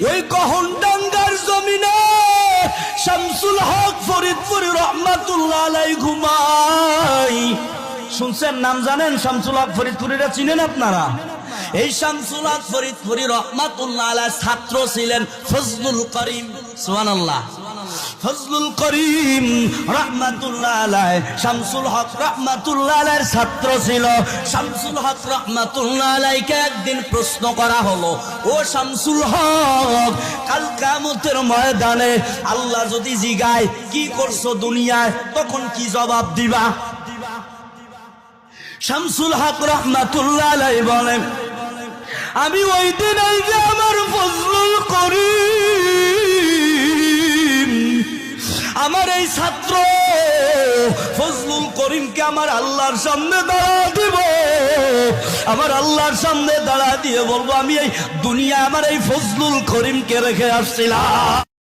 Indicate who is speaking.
Speaker 1: ওই গহনডাঙ্গার জমিনে শামসুল হক ফরিদপুরি রহমাতুল্লাহ আলাইহি ঘুমায়। শুনছেন নাম জানেন? শামসুল হক ফরিদপুরিরা চিনেন আপনারা? এই শামসুল হক ফরিদপুরি রহমাতুল্লাহ আলাইহির ছাত্র ছিলেন ফজলুল করিম। সুবহানাল্লাহ। ফজলুল করিম রহমাতুল্লাহ আলাইহি শামসুল হক রহমাতুল্লাহ আলাইহির ছাত্র ছিল। শামসুল হক রহমাতুল্লাহ আলাইহিকে একদিন প্রশ্ন করা হলো, ও শামসুল হক, কাল কিয়ামতের ময়দানে আল্লাহ যদি জিগায় কি করছো দুনিয়ায়, তখন কি জবাব দিবা? শামসুল হক রহমাতুল্লাহ আলাইহি বলেন, আমি ওই দিন এই যে আমার ফজলুল করিম, আমার এই ছাত্র ফজলুল করিমকে আমার আল্লাহর সামনে দাঁড়া দিব, আমার আল্লাহর সামনে দাঁড়া দিয়ে বলবো আমি এই দুনিয়া আমার এই ফজলুল করিমকে রেখে আসছিলাম।